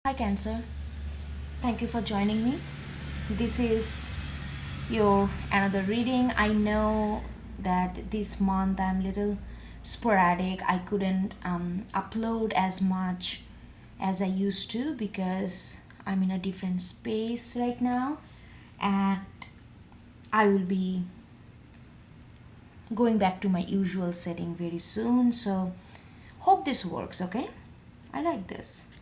Hi Cancer, thank you for joining me. This is your another reading. I know that this month I'm little sporadic. I couldn't upload as much as I used to because I'm in a different space right now, and I will be going back to my usual setting very soon. So hope this works. Okay, I like this.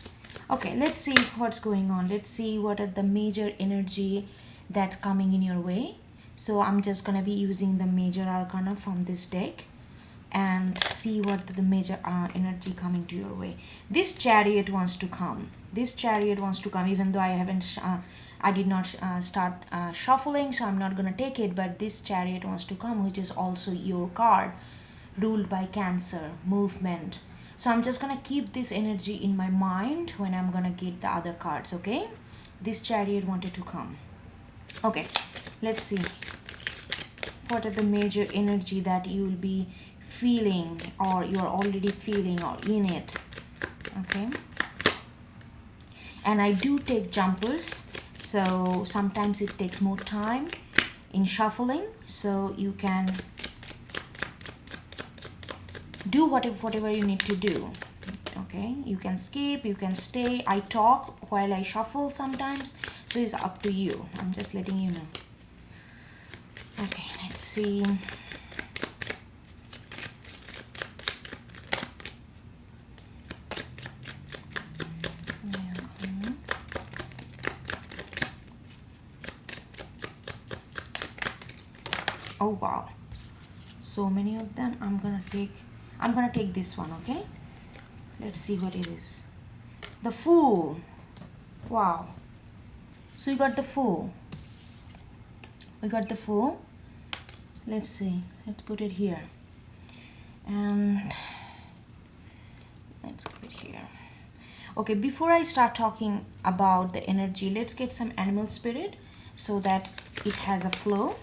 Okay, let's see what's going on. Let's see what are the major energy that's coming in your way. So I'm just gonna be using the major arcana from this deck and see what the major energy coming to your way. This chariot wants to come. This chariot wants to come, even though I did not start shuffling, so I'm not gonna take it. But this chariot wants to come, which is also your card, ruled by Cancer, movement. So I'm just gonna keep this energy in my mind when I'm gonna get the other cards. Okay, this chariot wanted to come. Okay, let's see what are the major energy that you will be feeling, or you're already feeling, or in it. Okay, and I do take jumpers, so sometimes it takes more time in shuffling, so you can do whatever you need to do. Okay, you can skip, you can stay. I talk while I shuffle sometimes, so it's up to you. I'm just letting you know. Okay, let's see. Oh wow, so many of them. I'm gonna take this one. Okay, let's see what it is. The Fool. Wow, so you got the Fool. We got the Fool. Let's see, let's put it here, and let's put it here. Okay, before I start talking about the energy, let's get some animal spirit so that it has a flow.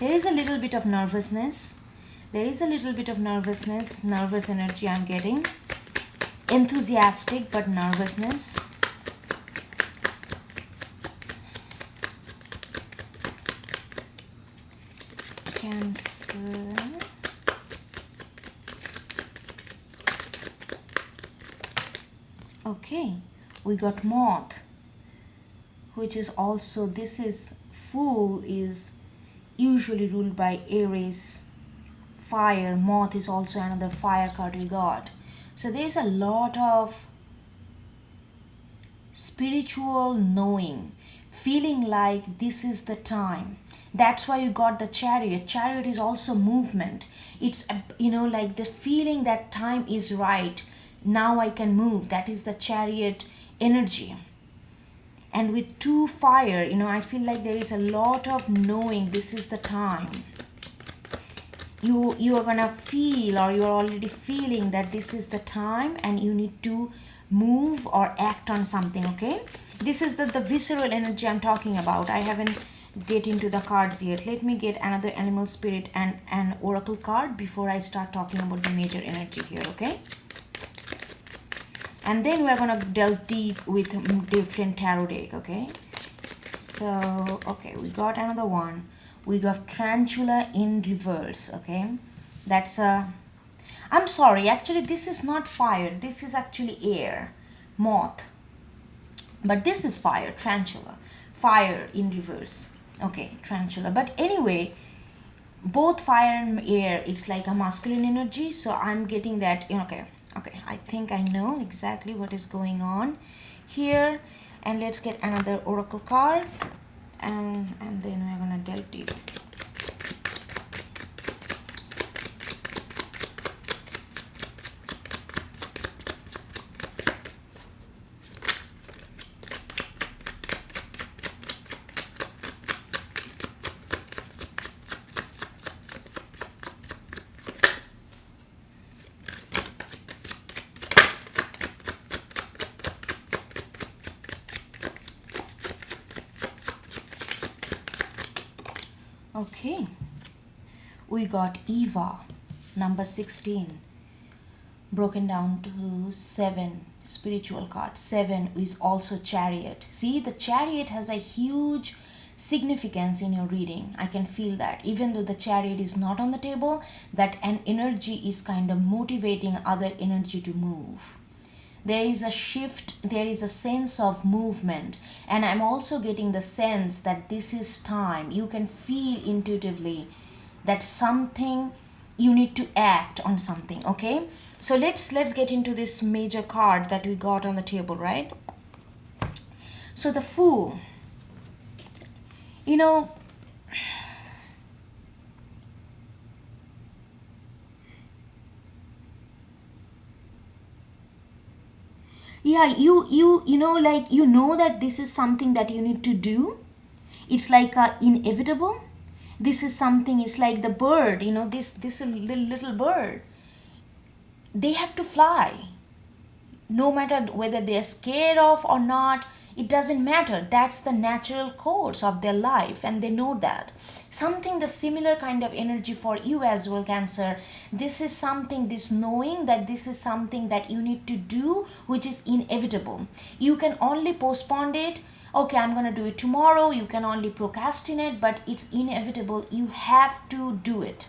There is a little bit of nervousness. Nervous energy I'm getting. Enthusiastic, but nervousness. Cancer. Okay, we got Moth, which is also, this is Fool is usually ruled by Aries. Fire, Moth is also another fire card we got. So there's a lot of spiritual knowing, feeling like this is the time. That's why you got the Chariot. Chariot is also movement. It's like the feeling that time is right. Now I can move. That is the Chariot energy. And with 2 fire, I feel like there is a lot of knowing this is the time. You are gonna feel, or you're already feeling that this is the time and you need to move or act on something. Okay, this is the visceral energy I'm talking about. I haven't get into the cards yet. Let me get another animal spirit and an oracle card before I start talking about the major energy here. Okay, and then we're gonna delve deep with different tarot deck. Okay, so okay, we got another one. We got Tarantula in reverse. Okay, that's I'm sorry, actually this is not fire, this is actually air. Moth, but this is fire. Tarantula, fire in reverse. Okay, Tarantula, but anyway, both fire and air, it's like a masculine energy, so I'm getting that. Okay, I think I know exactly what is going on here. And let's get another oracle card, and then we're gonna delve deep. Okay, we got Eva, number 16, broken down to 7 spiritual card. 7 is also Chariot. See, the Chariot has a huge significance in your reading. I can feel that. Even though the Chariot is not on the table, that an energy is kind of motivating other energy to move. There is a shift, there is a sense of movement, and I'm also getting the sense that this is time. You can feel intuitively that something, you need to act on something. Okay, so let's get into this major card that we got on the table, right? So the Fool, you know, yeah, you know, like, you know that this is something that you need to do. It's like inevitable. This is something, it's like the bird, you know, this little bird, they have to fly. No matter whether they're scared of or not, it doesn't matter. That's the natural course of their life, and they know that. Something the similar kind of energy for you as well, Cancer. This is something, this knowing that this is something that you need to do, which is inevitable. You can only postpone it. Okay, I'm gonna do it tomorrow. You can only procrastinate, but it's inevitable. You have to do it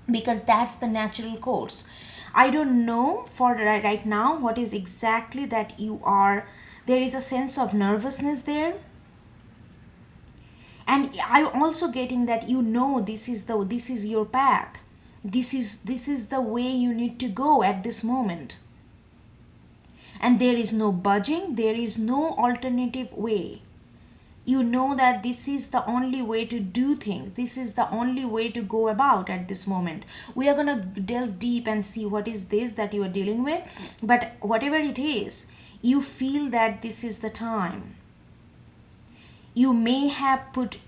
because that's the natural course. I don't know for right now what is exactly that you are. There is a sense of nervousness there, and I'm also getting that you know this is your path. This is the way you need to go at this moment, and there is no budging. There is no alternative way. You know that this is the only way to do things. This is the only way to go about at this moment. We are going to delve deep and see what is this that you are dealing with. But whatever it is, you feel that this is the time. You may have put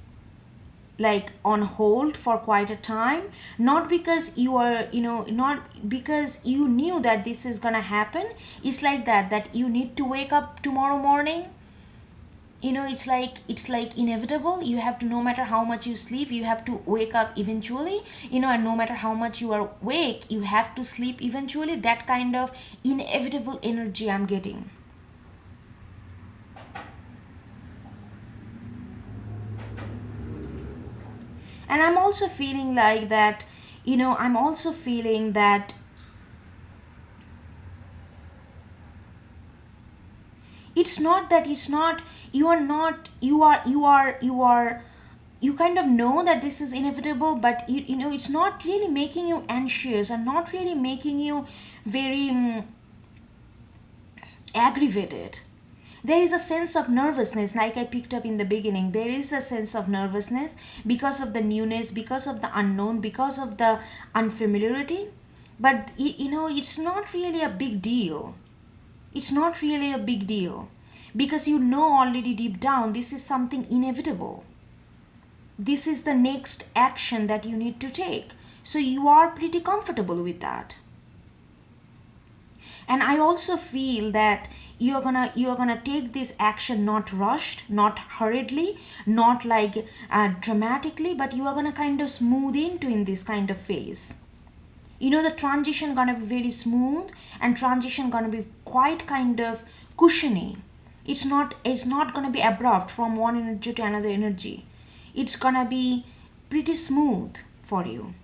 like on hold for quite a time, not because you are, you know, not because you knew that this is going to happen. It's like that you need to wake up tomorrow morning. You know, it's like inevitable. You have to, no matter how much you sleep, you have to wake up eventually, you know, and no matter how much you are awake, you have to sleep eventually. That kind of inevitable energy I'm getting. And I'm also feeling like that, you know, I'm also feeling that it's not, you are not, you are, you kind of know that this is inevitable, but you know, it's not really making you anxious and not really making you very aggravated. There is a sense of nervousness, like I picked up in the beginning. There is a sense of nervousness because of the newness, because of the unknown, because of the unfamiliarity. But you know, it's not really a big deal. It's not really a big deal because you know already deep down this is something inevitable. This is the next action that you need to take. So you are pretty comfortable with that. And I also feel that you're gonna take this action, not rushed, not hurriedly, not like dramatically, but you are gonna kind of smooth into in this kind of phase. You know, the transition gonna be very smooth, and transition gonna be quite kind of cushiony. It's not gonna be abrupt from one energy to another energy. It's gonna be pretty smooth for you.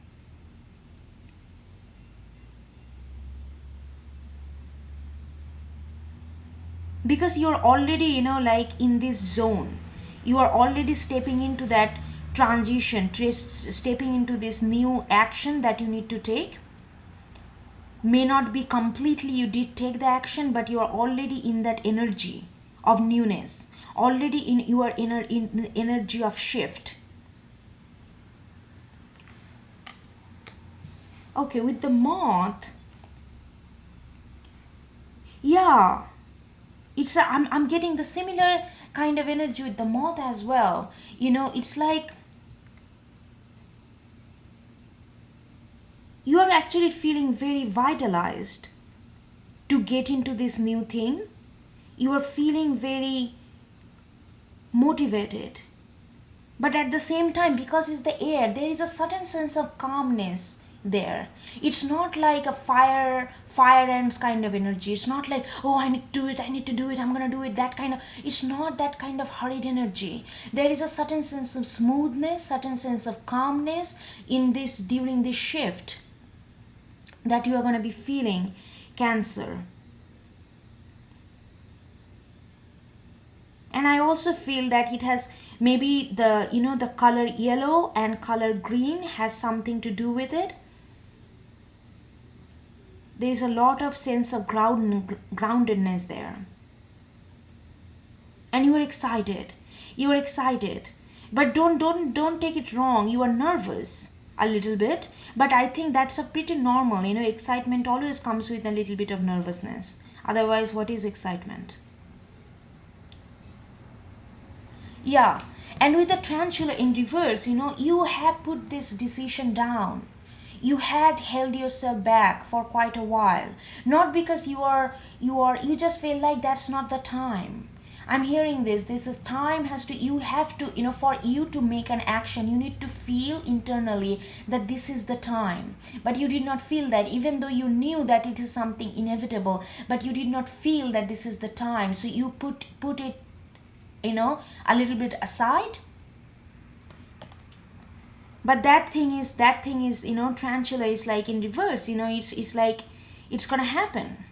Because you're already, you know, like in this zone. You are already stepping into that transition, stepping into this new action that you need to take. May not be completely you did take the action, but you are already in that energy of newness, already in your in energy of shift. Okay, with the moth, yeah, I'm getting the similar kind of energy with the moth as well. You know, it's like you are actually feeling very vitalized to get into this new thing. You are feeling very motivated But at the same time, because it's the air, there is a certain sense of calmness there. It's not like a fire ants kind of energy. It's not like, oh, I need to do it, I need to do it, I'm gonna do it, that kind of. It's not that kind of hurried energy. There is a certain sense of smoothness, certain sense of calmness in this, during this shift, that you are going to be feeling, Cancer. And I also feel that it has maybe the, the color yellow and color green has something to do with it. There is a lot of sense of groundedness there, and you are excited. You are excited, but don't take it wrong. You are nervous a little bit, but I think that's a pretty normal. Excitement always comes with a little bit of nervousness. Otherwise, what is excitement? Yeah, and with the tarantula in reverse, you have put this decision down. You had held yourself back for quite a while, not because you just feel like that's not the time. I'm hearing this is time has to, you have to, for you to make an action, you need to feel internally that this is the time. But you did not feel that, even though you knew that it is something inevitable, but you did not feel that this is the time. So you put it, a little bit aside. But that thing is tarantula is like in reverse. It's like it's gonna happen.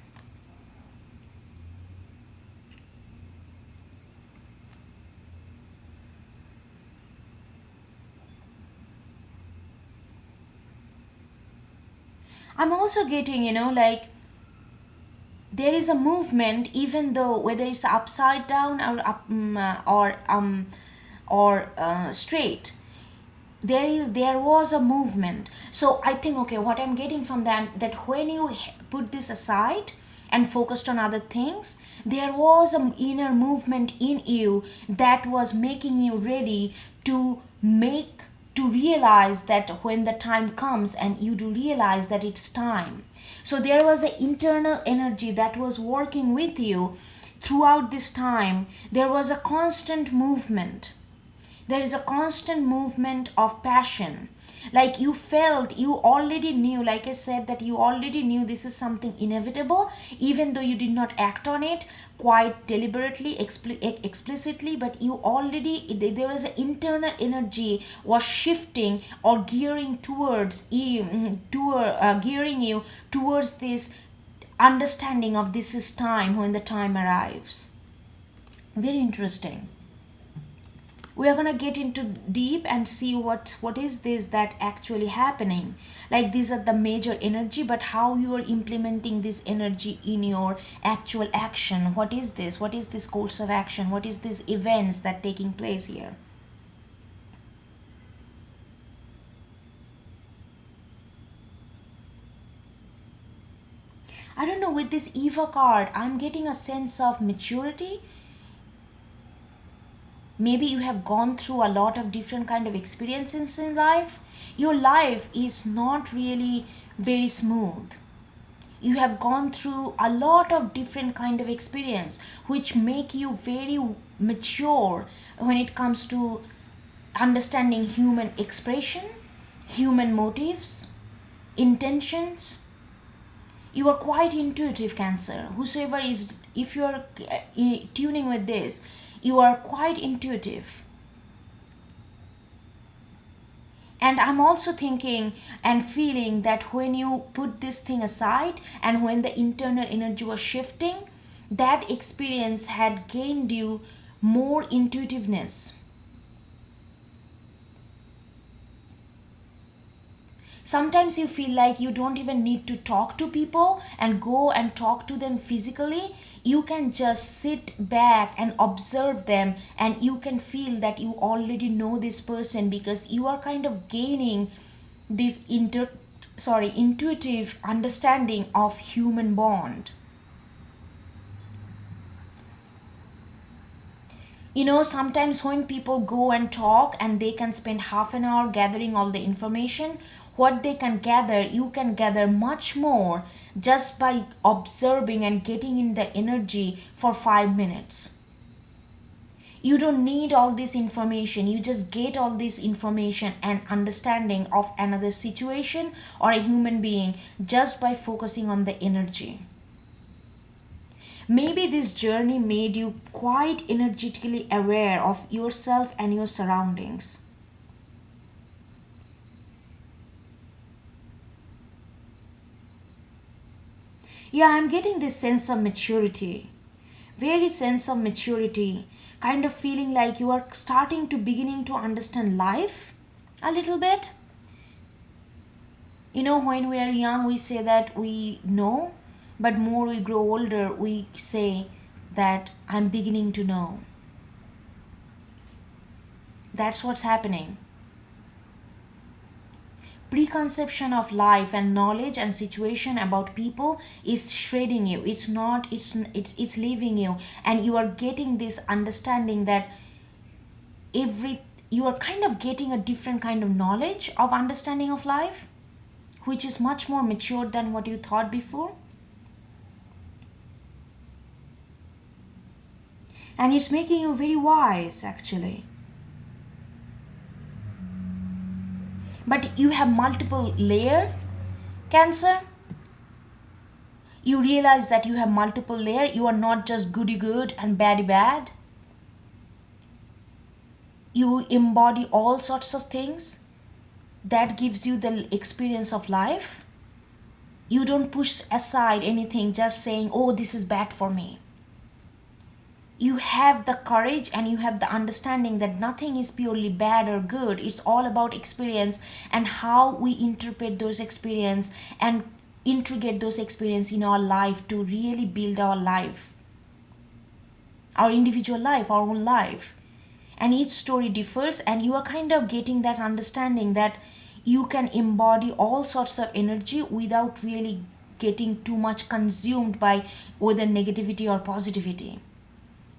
I'm also getting, like there is a movement, even though whether it's upside down or up or straight, there was a movement. So I think, okay, what I'm getting from that when you put this aside and focused on other things, there was an inner movement in you that was making you ready to realize that when the time comes, and you do realize that it's time. So there was an internal energy that was working with you throughout this time. There was a constant movement. There is a constant movement of passion. Like you already knew, like I said, that you already knew this is something inevitable, even though you did not act on it quite deliberately, explicitly, but you already, there was an internal energy was shifting or gearing gearing you towards this understanding of this is time when the time arrives. Very interesting. We are going to get into deep and see what is this that actually happening. Like these are the major energy, but how you are implementing this energy in your actual action. What is this course of action? What is these events that taking place here? I don't know, with this Eva card I'm getting a sense of maturity. Maybe you have gone through a lot of different kind of experiences in life. Your life is not really very smooth. You have gone through a lot of different kind of experience which make you very mature when it comes to understanding human expression, human motives, intentions. You are quite intuitive, Cancer. Whosoever is, if you are tuning with this, you are quite intuitive. And I'm also thinking and feeling that when you put this thing aside and when the internal energy was shifting, that experience had gained you more intuitiveness. Sometimes you feel like you don't even need to talk to people and go and talk to them physically. You can just sit back and observe them, and you can feel that you already know this person because you are kind of gaining this intuitive understanding of human bond. Sometimes when people go and talk and they can spend half an hour gathering all the information, what they can gather, you can gather much more just by observing and getting in the energy for 5 minutes. You don't need all this information. You just get all this information and understanding of another situation or a human being just by focusing on the energy. Maybe this journey made you quite energetically aware of yourself and your surroundings. Yeah, I'm getting this sense of maturity. Very sense of maturity. Kind of feeling like you are starting to beginning to understand life a little bit. You know, when we are young, we say that we know, but more we grow older, we say that I'm beginning to know. That's what's happening. Preconception of life and knowledge and situation about people is shredding you. It's leaving you, and you are getting this understanding that you are kind of getting a different kind of knowledge of understanding of life, which is much more mature than what you thought before. And it's making you very wise, actually. But you have multiple layer, Cancer. You realize that you have multiple layer. You are not just goody good and baddy bad. You embody all sorts of things. That gives you the experience of life. You don't push aside anything just saying, oh, this is bad for me. You have the courage and you have the understanding that nothing is purely bad or good. It's all about experience and how we interpret those experience and integrate those experience in our life to really build our life, our individual life, our own life. And each story differs, and you are kind of getting that understanding that you can embody all sorts of energy without really getting too much consumed by whether negativity or positivity.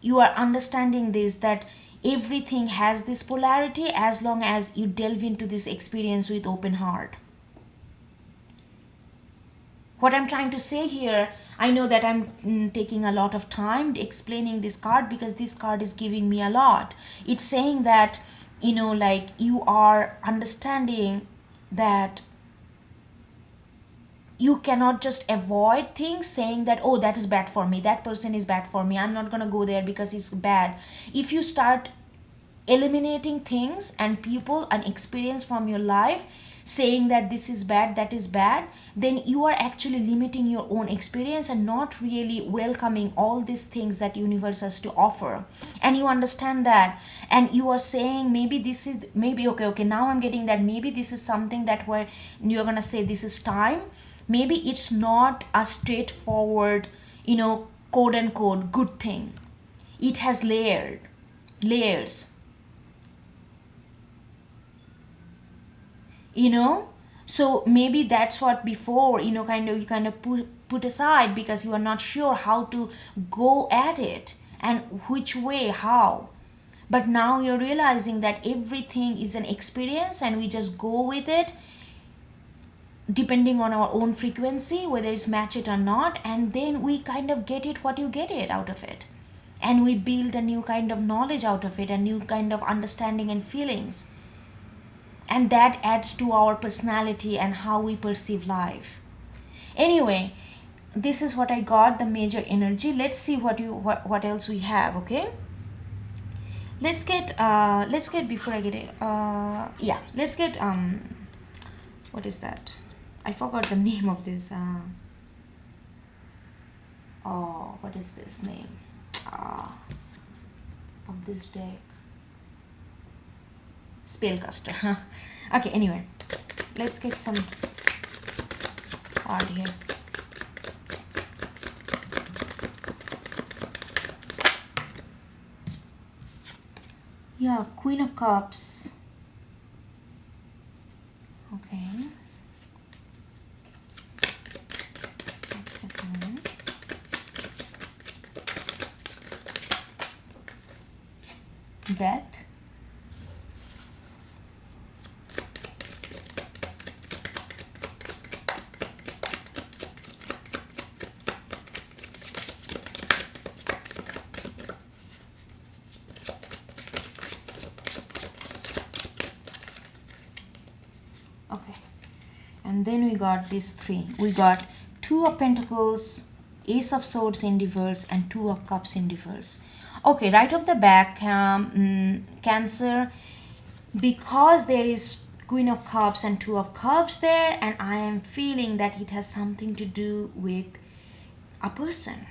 You are understanding this, that everything has this polarity as long as you delve into this experience with open heart. What I'm trying to say here, I know that I'm taking a lot of time explaining this card because this card is giving me a lot. It's saying that, like you are understanding that you cannot just avoid things saying that, oh, that is bad for me, that person is bad for me, I'm not going to go there because it's bad. If you start eliminating things and people and experience from your life saying that this is bad, that is bad, then you are actually limiting your own experience and not really welcoming all these things that universe has to offer. And you understand that, and you are saying maybe this is, maybe okay, now I'm getting that maybe this is something that where you're gonna say this is time. Maybe it's not a straightforward, quote unquote good thing. It has layers. So maybe that's what before, you kind of put aside because you are not sure how to go at it and which way, how. But now you're realizing that everything is an experience and we just go with it depending on our own frequency, whether it's match it or not, and then we kind of get it what you get it out of it, and we build a new kind of knowledge out of it, a new kind of understanding and feelings, and that adds to our personality and how we perceive life. Anyway, this is what I got, the major energy. Let's see what else we have. Okay, let's get before I get it, let's get what is that? I forgot the name of this. What is this name of this deck? Spellcaster. Okay, anyway, let's get some card here. Yeah, Queen of Cups. Okay. Death. And then we got these three. We got Two of Pentacles, Ace of Swords in reverse, and Two of Cups in reverse. Okay, right off the back, Cancer, because there is Queen of Cups and Two of Cups there, and I am feeling that it has something to do with a person.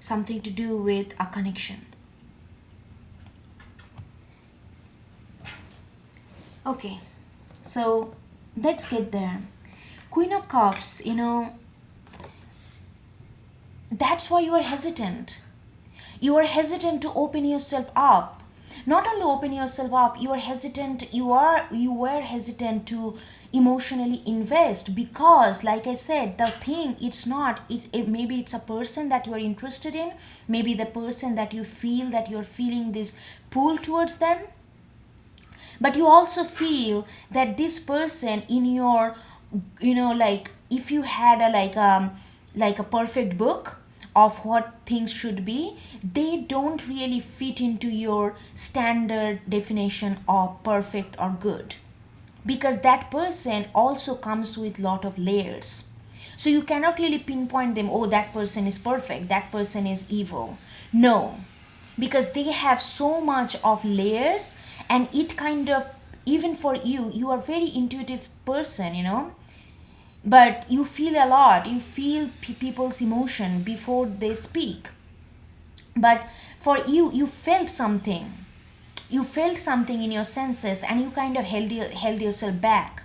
Something to do with a connection. Okay, so let's get there. Queen of Cups, that's why you are hesitant. You are hesitant to open yourself up. Not only open yourself up, you were hesitant to emotionally invest, because like I said, the thing, maybe it's a person that you are interested in, maybe the person that you feel that you're feeling this pull towards them, but you also feel that this person in your, like if you had a perfect book of what things should be, they don't really fit into your standard definition of perfect or good, because that person also comes with lot of layers. So you cannot really pinpoint them, oh, that person is perfect, that person is evil. No, because they have so much of layers, and it kind of, even for you, you are very intuitive person, but you feel a lot, you feel people's emotion before they speak. But for you, you felt something, in your senses, and you kind of held yourself back.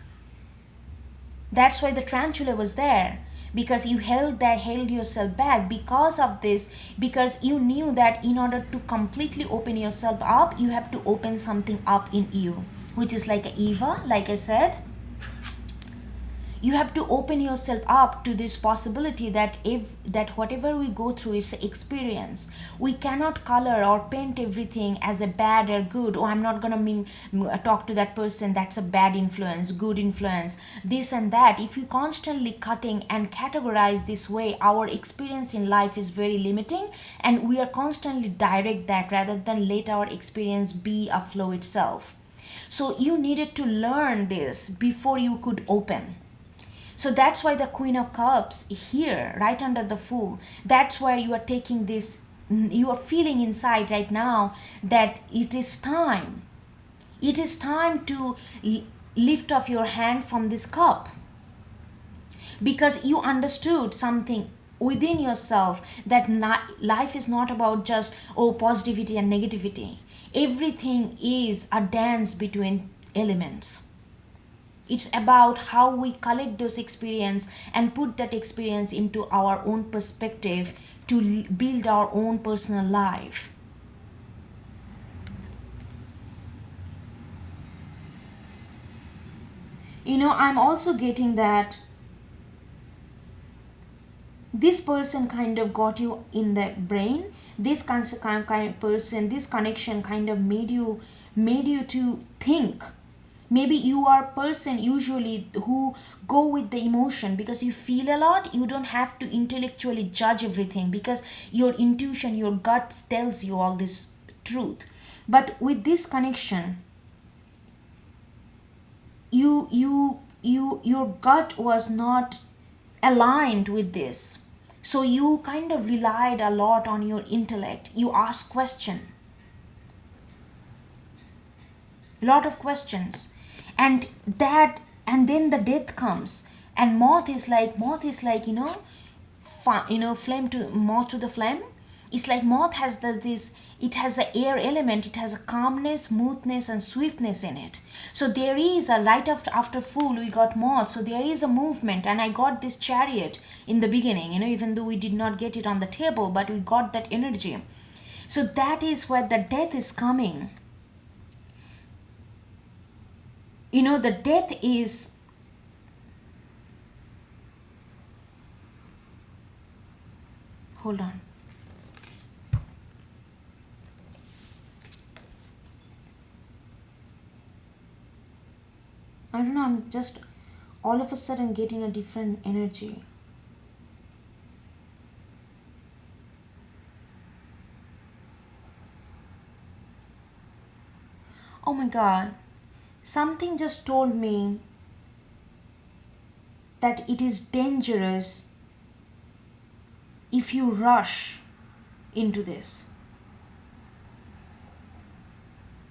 That's why the tarantula was there, because you held yourself back because of this, because you knew that in order to completely open yourself up, you have to open something up in you, which is like Eva, like I said. You have to open yourself up to this possibility that whatever we go through is experience. We cannot color or paint everything as a bad or good. Oh, I'm not gonna talk to that person, that's a bad influence, good influence, this and that. If you constantly cutting and categorize this way, our experience in life is very limiting, and we are constantly direct that rather than let our experience be a flow itself. So you needed to learn this before you could open. So that's why the Queen of Cups here, right under the Fool, that's why you are taking this, you are feeling inside right now that it is time. It is time to lift off your hand from this cup. Because you understood something within yourself, that life is not about just, positivity and negativity. Everything is a dance between elements. It's about how we collect those experience and put that experience into our own perspective to build our own personal life. I'm also getting that this person kind of got you in the brain. This kind of person, this connection kind of made you to think. Maybe you are a person usually who go with the emotion, because you feel a lot. You don't have to intellectually judge everything, because your intuition, your gut tells you all this truth. But with this connection, your gut was not aligned with this. So you kind of relied a lot on your intellect. You ask question, lot of questions, and then the death comes, and moth is like flame to moth to the flame. It's like moth has it has the air element, it has a calmness, smoothness, and swiftness in it. So there is a right after Fool we got moth, so there is a movement. And I got this Chariot in the beginning, even though we did not get it on the table, but we got that energy. So that is where the death is coming. The death is, hold on, I don't know, I'm just all of a sudden getting a different energy. Oh my god. something just told me that it is dangerous if you rush into this.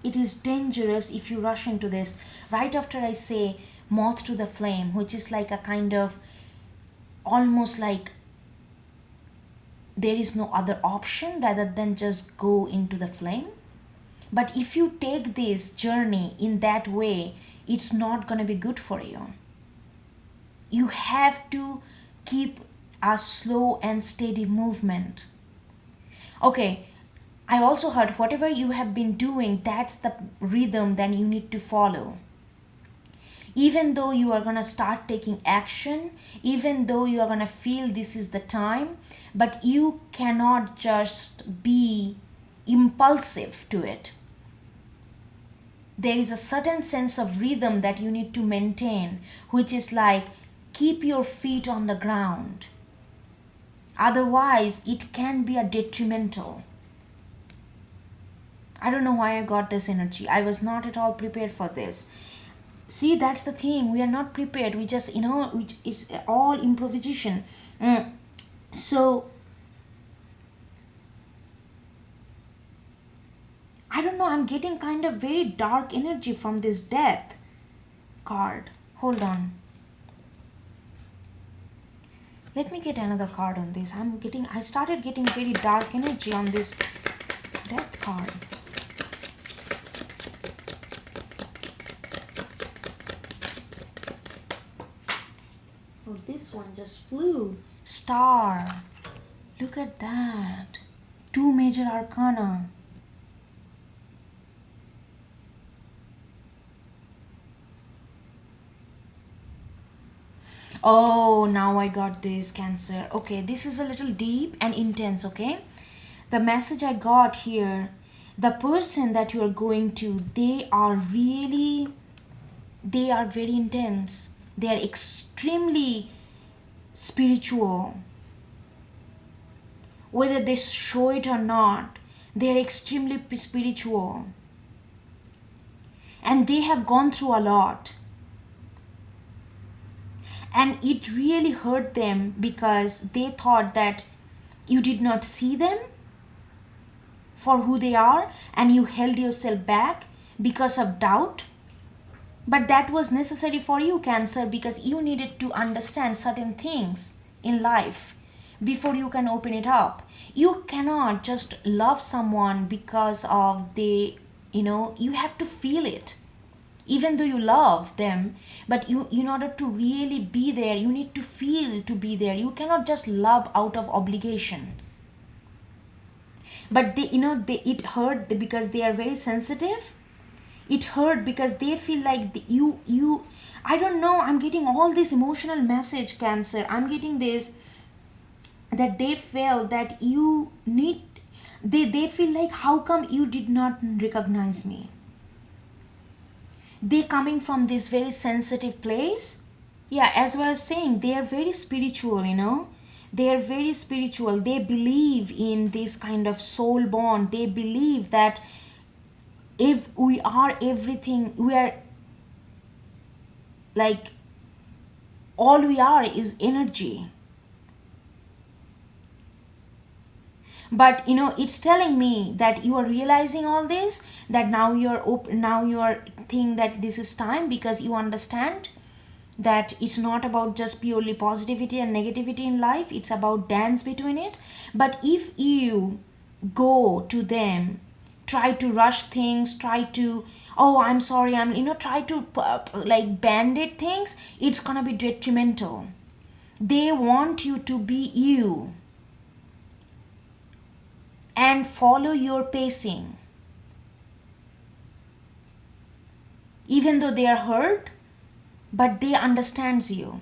It is dangerous if you rush into this. Right after I say moth to the flame, which is like a kind of almost like there is no other option rather than just go into the flame. But if you take this journey in that way, it's not going to be good for you. You have to keep a slow and steady movement. Okay, I also heard whatever you have been doing, that's the rhythm that you need to follow. Even though you are going to start taking action, even though you are going to feel this is the time, but you cannot just be impulsive to it. There is a certain sense of rhythm that you need to maintain, which is like keep your feet on the ground. Otherwise, it can be a detrimental. I don't know why I got this energy. I was not at all prepared for this. See, that's the thing. We are not prepared. We just, it's all improvisation. So, I don't know. I'm getting kind of very dark energy from this death card. Hold on. Let me get another card on this. I started getting very dark energy on this death card. Oh, this one just flew. Star. Look at that. 2 major arcana. Oh, now I got this, Cancer. Okay, this is a little deep and intense, okay? The message I got here, the person that you are going to, they are very intense. They are extremely spiritual. Whether they show it or not, they are extremely spiritual. And they have gone through a lot. And it really hurt them because they thought that you did not see them for who they are and you held yourself back because of doubt. But that was necessary for you, Cancer, because you needed to understand certain things in life before you can open it up. You cannot just love someone because of you have to feel it. Even though you love them, but you, in order to really be there, you need to feel to be there. You cannot just love out of obligation. But it hurt because they are very sensitive. It hurt because they feel like I don't know, I'm getting all this emotional message, Cancer. I'm getting this, that they felt that they feel like, how come you did not recognize me? They coming from this very sensitive place. Yeah, as I was saying, they are very spiritual, They are very spiritual. They believe in this kind of soul bond. They believe that if we are everything, we are like, all we are is energy. But it's telling me that you are realizing all this, that now you are thinking that this is time, because you understand that it's not about just purely positivity and negativity in life. It's about dance between it. But if you go to them, try to rush things, try to, oh, I'm sorry, try to like band-aid things, it's gonna be detrimental. They want you to be you and follow your pacing. Even though they are hurt, but they understands you.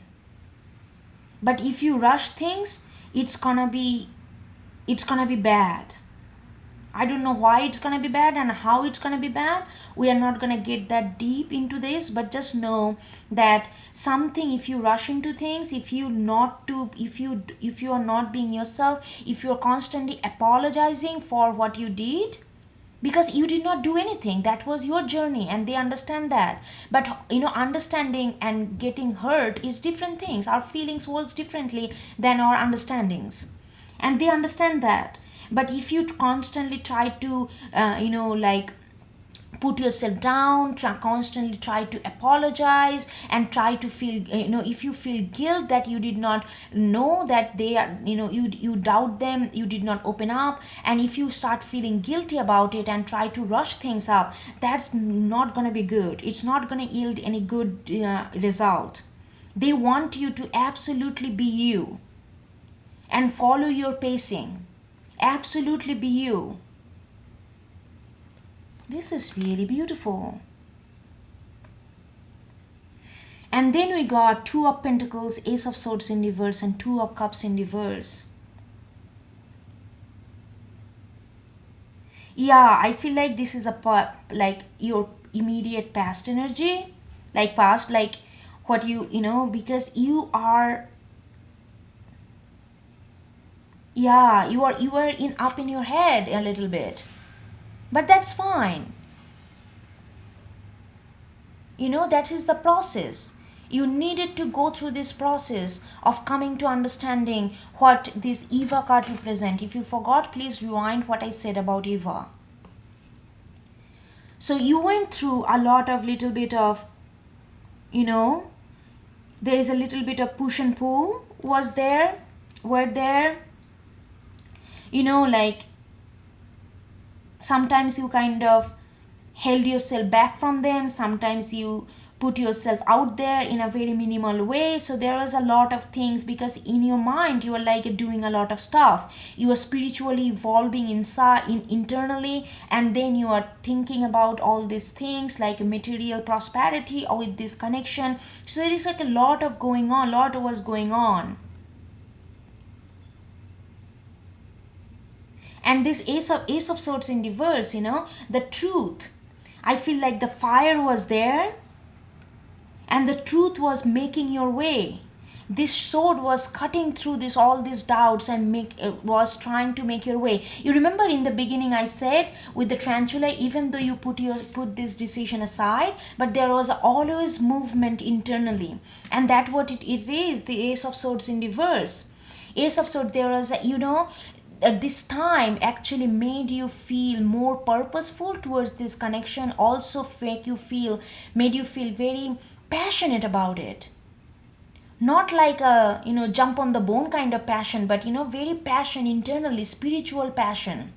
But if you rush things, it's gonna be bad. I don't know why it's gonna be bad and how it's gonna be bad. We are not gonna get that deep into this, but just know that something, if you rush into things, if you are not being yourself, if you're constantly apologizing for what you did, because you did not do anything. That was your journey, and they understand that. But understanding and getting hurt is different things. Our feelings works differently than our understandings, and they understand that. But if you constantly try to like put yourself down, constantly try to apologize and try to feel, if you feel guilt that you did not know that they are, you doubt them, you did not open up, and if you start feeling guilty about it and try to rush things up, that's not going to be good. It's not going to yield any good result. They want you to absolutely be you and follow your pacing. Absolutely be you. This is really beautiful. And then we got Two of Pentacles, Ace of Swords in reverse, and Two of Cups in reverse. Yeah, I feel like this is like your immediate past energy, like past, like what because you are, yeah, you are in up in your head a little bit. But that's fine. That is the process. You needed to go through this process of coming to understanding what this Eva card represents. If you forgot, please rewind what I said about Eva. So you went through a lot of little bit of, there is a little bit of push and pull were there. Like sometimes you kind of held yourself back from them, sometimes you put yourself out there in a very minimal way. So there was a lot of things, because in your mind you are like doing a lot of stuff. You are spiritually evolving internally, and then you are thinking about all these things like material prosperity or with this connection. So there is like a lot was going on. And this ace of swords in reverse, the truth, I feel like the fire was there and the truth was making your way. This sword was cutting through all these doubts and was trying to make your way. You remember in the beginning I said with the tarantula, even though you put this decision aside, but there was always movement internally, and that what it is, the ace of swords in reverse. Ace of swords, there was this time actually made you feel more purposeful towards this connection, also made you feel very passionate about it. Not like a jump on the bone kind of passion, but very passion internally, spiritual passion.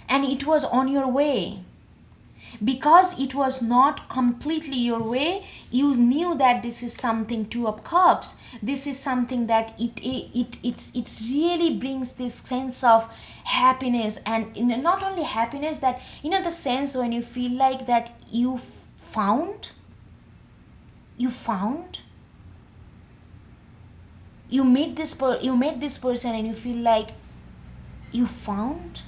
And it was on your way. Because it was not completely your way, you knew that this is something, Two of Cups, this is something that it really brings this sense of happiness. And not only happiness, that the sense when you feel like that you found you meet this person and you feel like you found.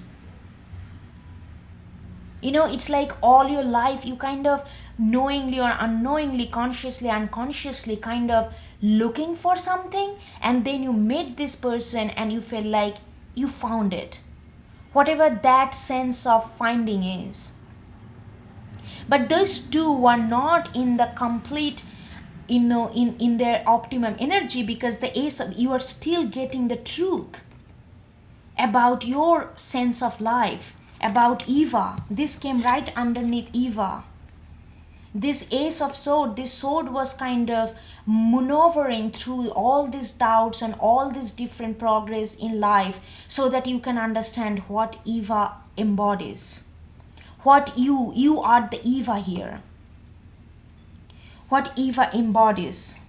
It's like all your life you kind of knowingly or unknowingly, consciously, unconsciously kind of looking for something, and then you meet this person and you feel like you found it, whatever that sense of finding is. But those two were not in the complete, in their optimum energy, because you are still getting the truth about your sense of life, about Eva. This came right underneath Eva. This ace of sword, this sword was kind of maneuvering through all these doubts and all this different progress in life, so that you can understand what Eva embodies. What you are the Eva here. What Eva embodies.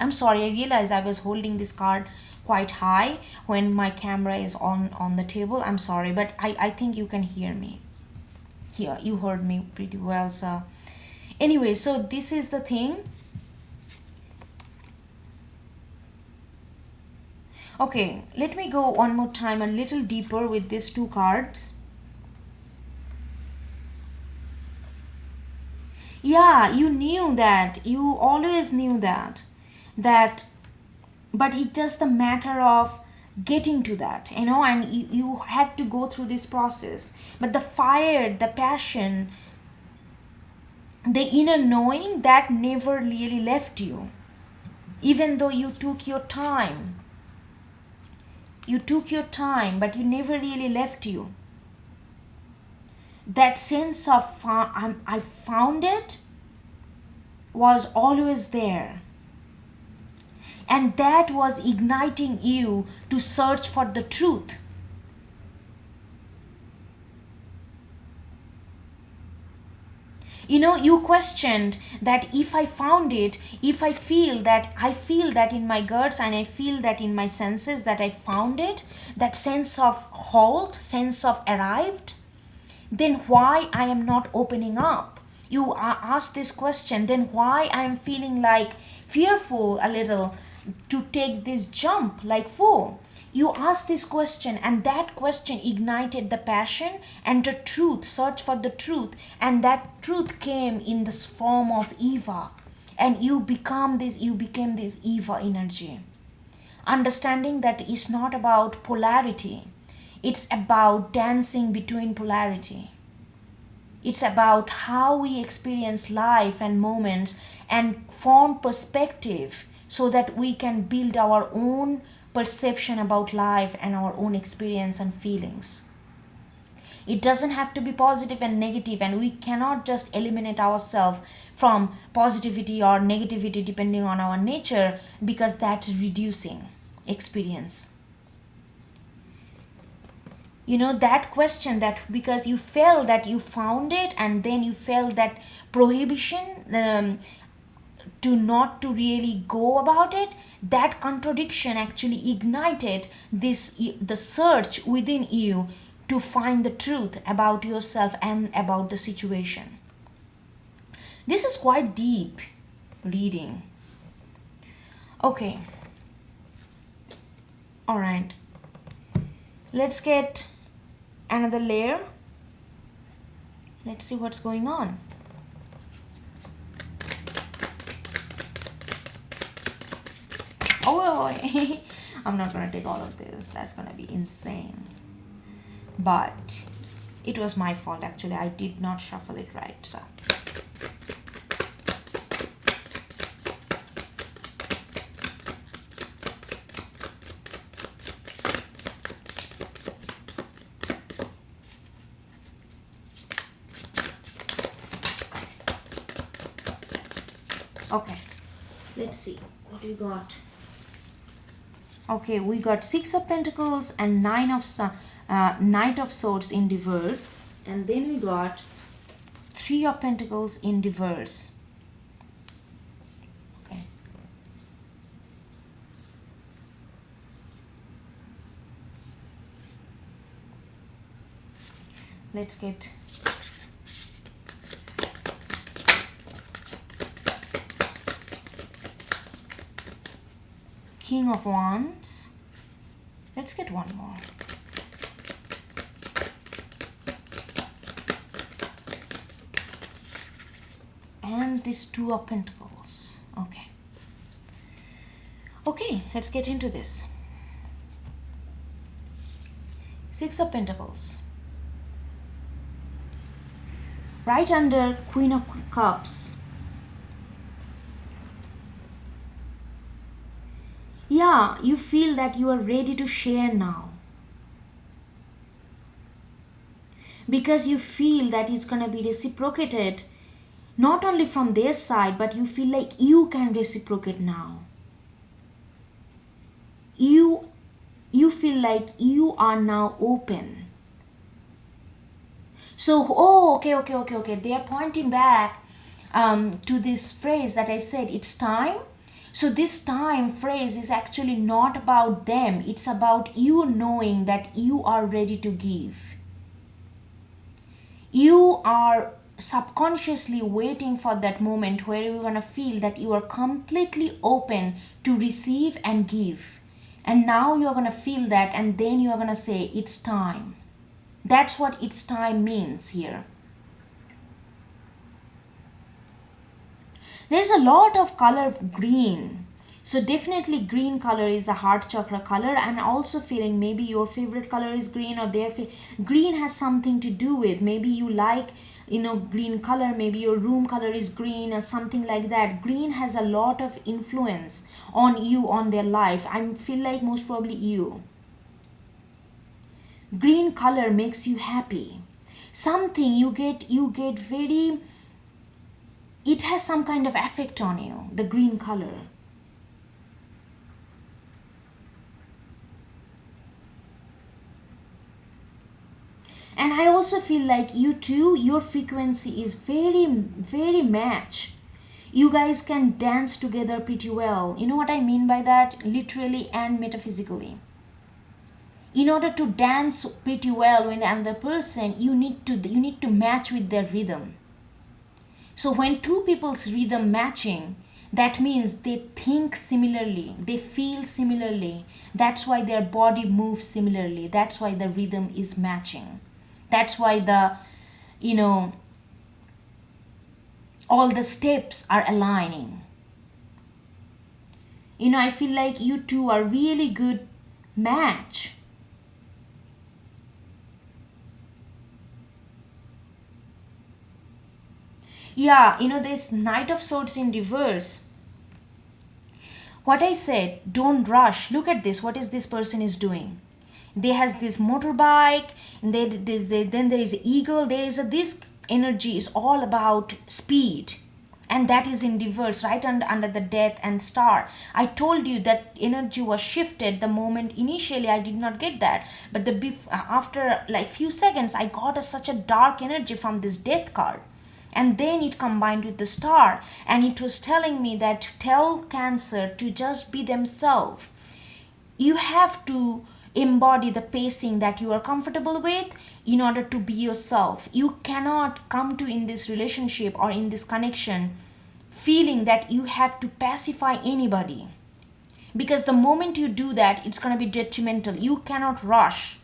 I'm sorry, I realized I was holding this card quite high when my camera is on the table. I'm sorry, but I think you can hear me. Here, you heard me pretty well. So anyway, so this is the thing. Okay, let me go one more time a little deeper with these two cards. Yeah, you knew that. You always knew that. But it's just the matter of getting to that, and you had to go through this process. But the fire, the passion, the inner knowing, that never really left you. Even though you took your time, but you never really left you. That sense of I found it was always there. And that was igniting you to search for the truth. You questioned that if I found it, if I feel that in my guts, and I feel that in my senses that I found it, that sense of halt, sense of arrived, then why I am not opening up? You ask this question, then why I am feeling like fearful a little to take this jump like fool? You ask this question, and that question ignited the passion and the truth, search for the truth, and that truth came in this form of Eva, and you became this Eva energy. Understanding that it's not about polarity, it's about dancing between polarity. It's about how we experience life and moments and form perspective so that we can build our own perception about life and our own experience and feelings. It doesn't have to be positive and negative, and we cannot just eliminate ourselves from positivity or negativity depending on our nature, because that's reducing experience. That question, that because you felt that you found it, and then you felt that prohibition to not to really go about it, that contradiction actually ignited the search within you to find the truth about yourself and about the situation. This is quite deep reading. Okay, all right, let's get another layer. Let's see what's going on. Oh, I'm not gonna take all of this. That's gonna be insane. But it was my fault actually. I did not shuffle it right. So okay, let's see what we got. Okay, we got 6 of Pentacles and Knight of Swords in reverse, and then we got 3 of Pentacles in reverse. Okay. Let's get King of Wands. Let's get one more. And this 2 of Pentacles. Okay. Okay, let's get into this. 6 of Pentacles. Right under Queen of Cups. Yeah, you feel that you are ready to share now. Because you feel that it's going to be reciprocated, not only from their side, but you feel like you can reciprocate now. You feel like you are now open. So, okay. They are pointing back to this phrase that I said, it's time. So this time phrase is actually not about them. It's about you knowing that you are ready to give. You are subconsciously waiting for that moment where you're going to feel that you are completely open to receive and give. And now you're going to feel that, and then you're going to say, it's time. That's what it's time means here. There's a lot of color of green. So definitely green color is a heart chakra color. I'm also feeling maybe your favorite color is green, or green has something to do with, maybe you like, green color, maybe your room color is green or something like that. Green has a lot of influence on you, on their life. I feel like most probably you. Green color makes you happy. Something you get very, it has some kind of effect on you, the green color. And I also feel like you too, your frequency is very, very match. You guys can dance together pretty well. You know what I mean by that? Literally and metaphysically. In order to dance pretty well with another person, you need to match with their rhythm. So when two people's rhythm matching, that means they think similarly, they feel similarly. That's why their body moves similarly. That's why the rhythm is matching. That's why you know, all the steps are aligning. I feel like you two are really good match. Yeah, this Knight of Swords in reverse. What I said, don't rush. Look at this. What is this person is doing? They has this motorbike, and then there is eagle. This energy is all about speed, and that is in reverse, right under the death and star. I told you that energy was shifted the moment initially I did not get that, but after like few seconds I got such a dark energy from this death card, and then it combined with the star, and it was telling me that tell Cancer to just be themselves. You have to embody the pacing that you are comfortable with in order to be yourself. You cannot come to in this relationship or in this connection feeling that you have to pacify anybody, because the moment you do that, it's going to be detrimental. You cannot rush.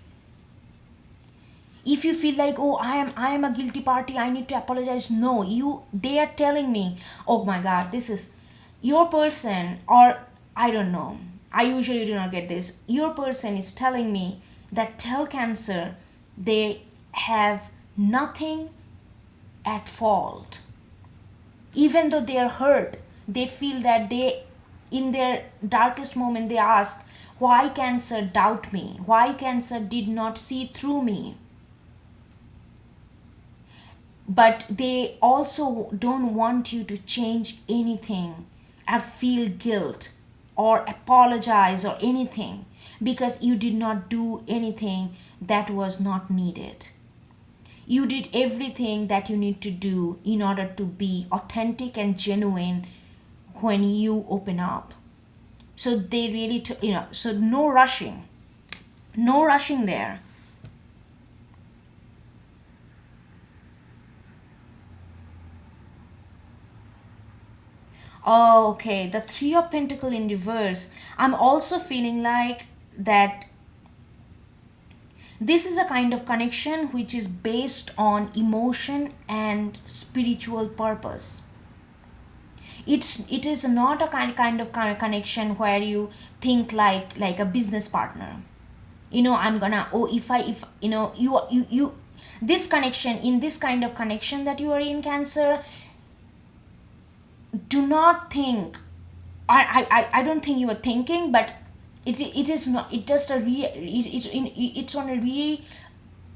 If you feel like, oh, I am a guilty party, I need to apologize, no, they are telling me, oh my god, this is your person, or I don't know, I usually do not get this. Your person is telling me that tell Cancer they have nothing at fault. Even though they are hurt, they feel that in their darkest moment, they ask, why Cancer doubt me? Why Cancer did not see through me? But they also don't want you to change anything or feel guilt or apologize or anything, because you did not do anything that was not needed. You did everything that you need to do in order to be authentic and genuine when you open up. So they really, so no rushing. No rushing there. Oh, okay, the Three of Pentacles in reverse. I'm also feeling like that this is a kind of connection which is based on emotion and spiritual purpose. It is not a kind of connection where you think like a business partner. I'm gonna, oh, if you this connection, in this kind of connection that you are in, Cancer, do not think, I don't think you are thinking, but it is not, it just it's going to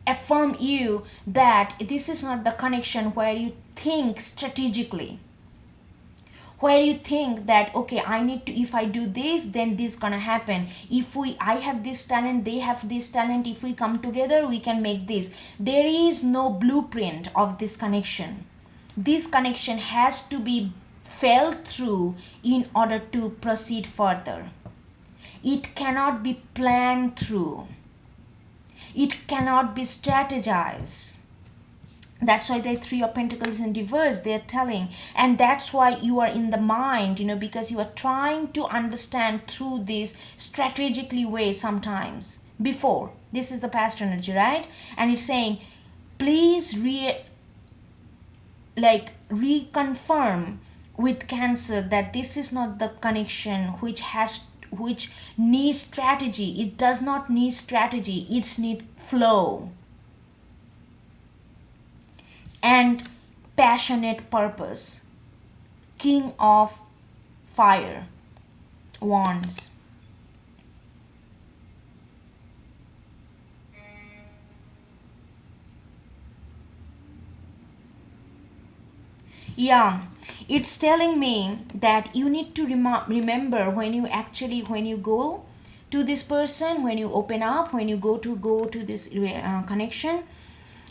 reaffirm you that this is not the connection where you think strategically, where you think that, okay, I need to, if I do this, then this gonna happen. If I have this talent, they have this talent, if we come together, we can make this. There is no blueprint of this connection. This connection has to be felt through in order to proceed further. It cannot be planned through. It cannot be strategized. That's why the Three of Pentacles in reverse, they're telling. And that's why you are in the mind, because you are trying to understand through this strategically way sometimes. Before, this is the past energy, right? And it's saying, please reconfirm with Cancer that this is not the connection which needs strategy. It does not need strategy, it needs flow and passionate purpose. King of Fire, Wands. Yeah, it's telling me that you need to remember when you go to this person, when you open up, when you go to this connection,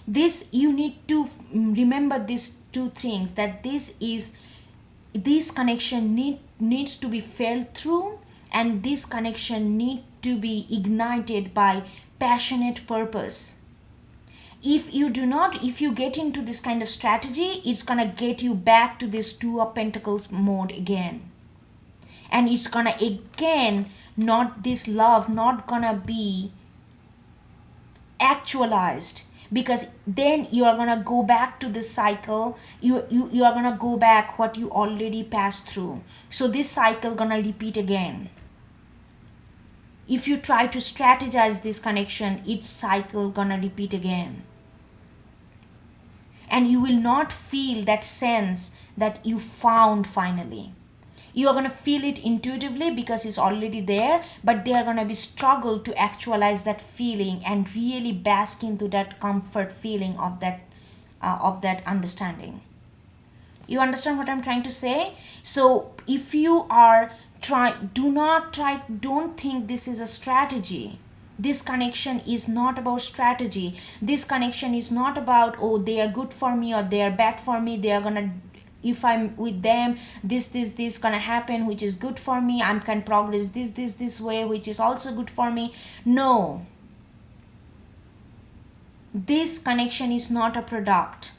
this you need to remember these two things, that this connection needs to be felt through, and this connection need to be ignited by passionate purpose. If you get into this kind of strategy, it's gonna get you back to this Two of Pentacles mode again, and it's gonna again, not this love not gonna be actualized, because then you are gonna go back to this cycle. You are gonna go back what you already passed through, so this cycle gonna repeat again. If you try to strategize this connection, each cycle gonna repeat again, and you will not feel that sense that you found finally. You are going to feel it intuitively because it's already there, but they are going to be struggle to actualize that feeling and really bask into that comfort feeling of that understanding. You understand what I'm trying to say? So if you are don't think this is a strategy. This connection is not about strategy. This connection is not about, oh, they are good for me or they are bad for me. They are gonna, if I'm with them, this gonna happen, which is good for me. I can progress this way, which is also good for me. No. This connection is not a product.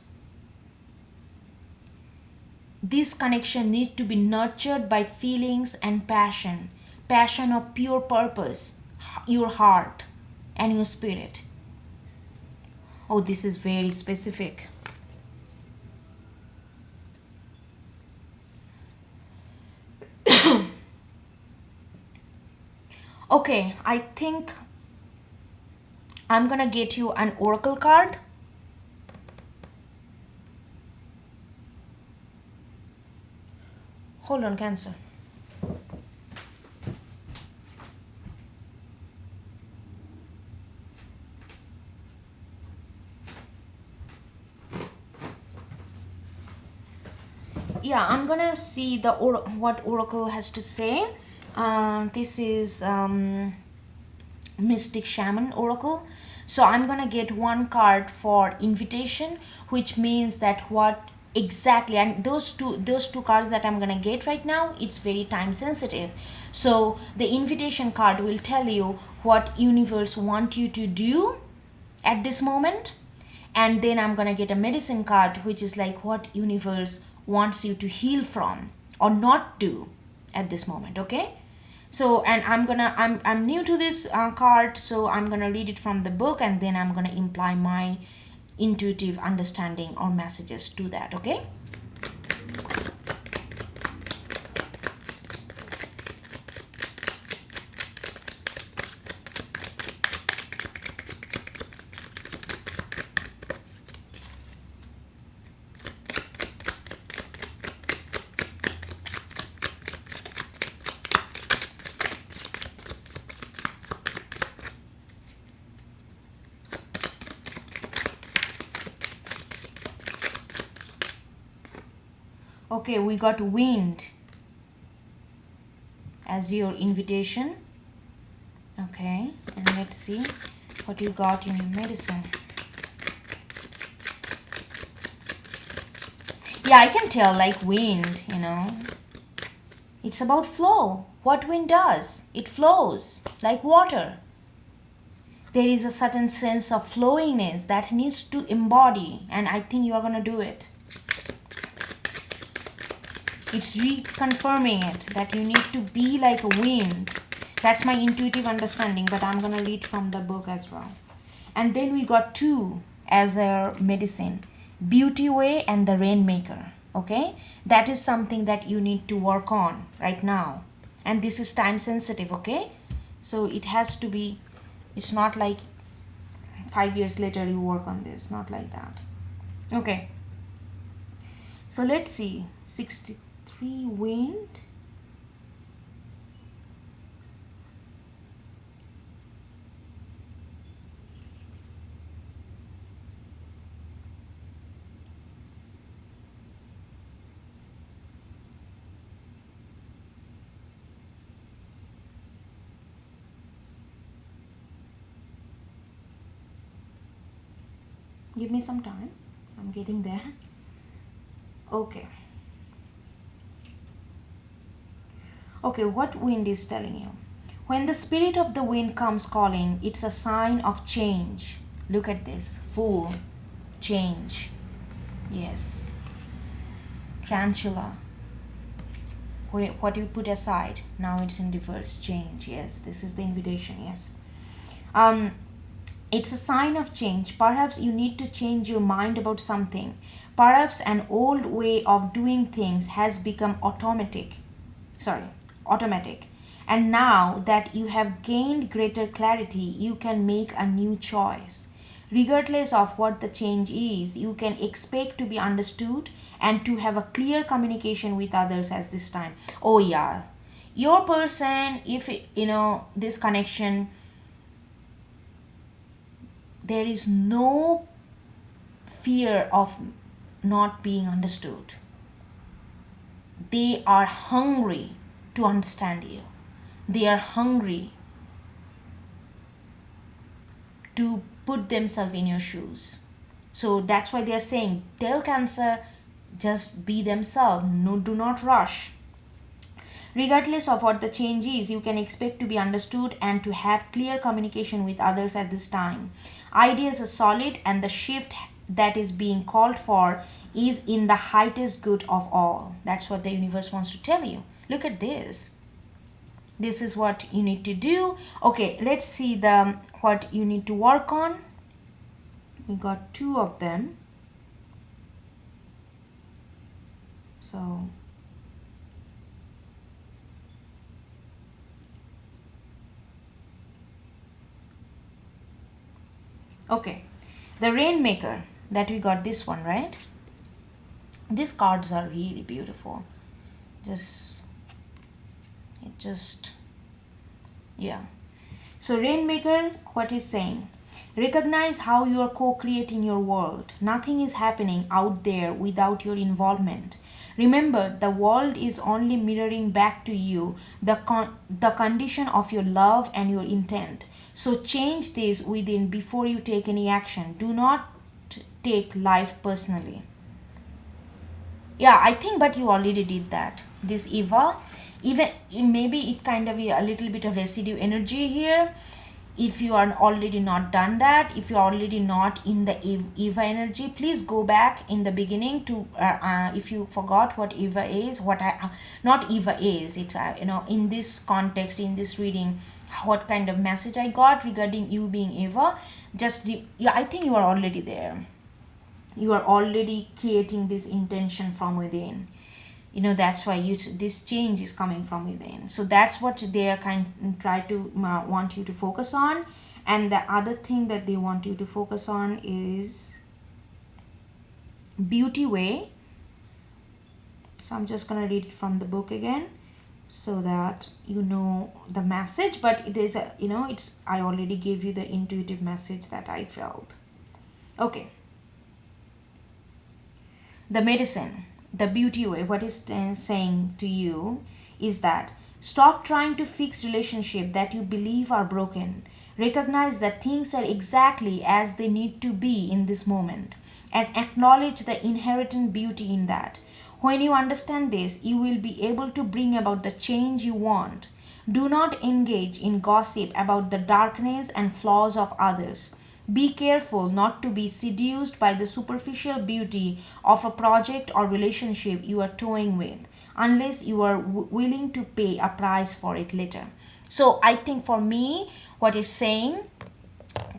This connection needs to be nurtured by feelings and passion. Passion of pure purpose, your heart and your spirit. Oh, this is very specific. Okay, I think I'm gonna get you an oracle card. Hold on, Cancer. Yeah, I'm gonna see what oracle has to say. This is Mystic Shaman Oracle. So I'm gonna get one card for invitation, which means that what exactly, and those two cards that I'm gonna get right now, it's very time sensitive. So the invitation card will tell you what universe want you to do at this moment, and then I'm gonna get a medicine card, which is like what universe wants you to heal from or not do at this moment. Okay, so and I'm new to this card, so I'm gonna read it from the book, and then I'm gonna imply my intuitive understanding or messages to that. Okay, okay, we got wind as your invitation. Okay, and let's see what you got in your medicine. Yeah, I can tell, like wind, it's about flow. What wind does, it flows like water. There is a certain sense of flowiness that needs to embody, and I think you are going to do it. It's reconfirming it, that you need to be like a wind. That's my intuitive understanding, but I'm going to read from the book as well. And then we got two as our medicine, Beauty Way and the Rainmaker. Okay, that is something that you need to work on right now, and this is time sensitive. Okay, so it has to be, it's not like 5 years later you work on this, not like that. Okay, so let's see. 63 wind. Give me some time, I'm getting there. Okay. Okay, what wind is telling you? When the spirit of the wind comes calling, it's a sign of change. Look at this. Fool. Change. Yes. Tarantula. What you put aside, now it's in reverse. Change. Yes, this is the invitation. Yes. It's a sign of change. Perhaps you need to change your mind about something. Perhaps an old way of doing things has become automatic. And now that you have gained greater clarity, you can make a new choice. Regardless of what the change is, you can expect to be understood and to have a clear communication with others at this time. Oh, yeah. Your person, if this connection, there is no fear of not being understood. They are hungry to understand you. They are hungry to put themselves in your shoes. So that's why they are saying, tell Cancer, just be themselves. No, do not rush. Regardless of what the change is, you can expect to be understood and to have clear communication with others at this time. Ideas are solid, and the shift that is being called for is in the highest good of all. That's what the universe wants to tell you. Look at this. This is what you need to do. Okay, let's see the what you need to work on. We got 2 of them. So okay, the Rainmaker, that we got this one, right? These cards are really beautiful. Yeah. So Rainmaker, what is saying? Recognize how you are co-creating your world. Nothing is happening out there without your involvement. Remember, the world is only mirroring back to you the condition of your love and your intent. So change this within before you take any action. Do not take life personally. Yeah, I think, but you already did that. This Eva, even maybe it kind of a little bit of residue energy here. If you are already not done that, if you are already not in the Eva energy, please go back in the beginning to if you forgot what Eva is, not Eva is, it's in this context, in this reading, what kind of message I got regarding you being Eva. Yeah, I think you are already there. You are already creating this intention from within. That's why this change is coming from within. So that's what they are try to want you to focus on. And the other thing that they want you to focus on is Beauty Way. So I'm just going to read it from the book again so that you know the message, but it is I already gave you the intuitive message that I felt. Okay, the medicine, the Beauty Way, what is saying to you is that stop trying to fix relationships that you believe are broken. Recognize that things are exactly as they need to be in this moment and acknowledge the inherent beauty in that. When you understand this, you will be able to bring about the change you want. Do not engage in gossip about the darkness and flaws of others. Be careful not to be seduced by the superficial beauty of a project or relationship you are toying with, unless you are willing to pay a price for it later. So I think for me, what is saying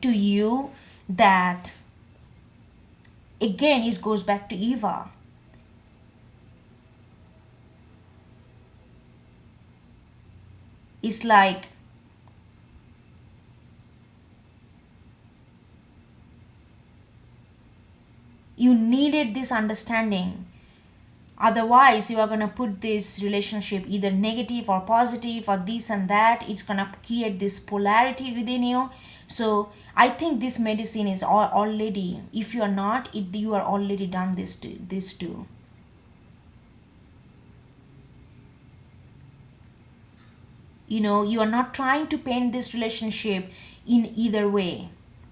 to you that again, it goes back to Eva. It's like you needed this understanding. Otherwise, you are going to put this relationship either negative or positive or this and that. It's going to create this polarity within you. So I think this medicine is already, if you are not, you are already done this too. You are not trying to paint this relationship in either way.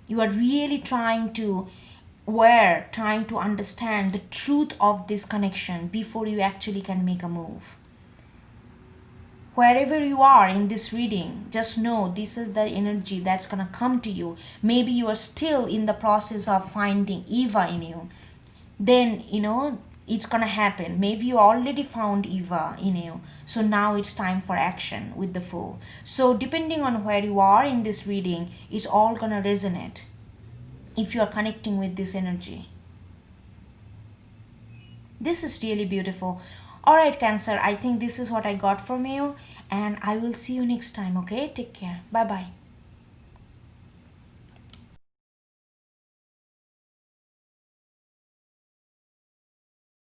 You are really trying to understand the truth of this connection before you actually can make a move. Wherever you are in this reading, just know this is the energy that's going to come to you. Maybe you are still in the process of finding Eva in you. Then it's going to happen. Maybe you already found Eva in you, so now it's time for action with the Fool. So depending on where you are in this reading, it's all going to resonate if you are connecting with this energy. This is really beautiful. All right, Cancer, I think this is what I got from you, and I will see you next time. Okay, take care. Bye bye.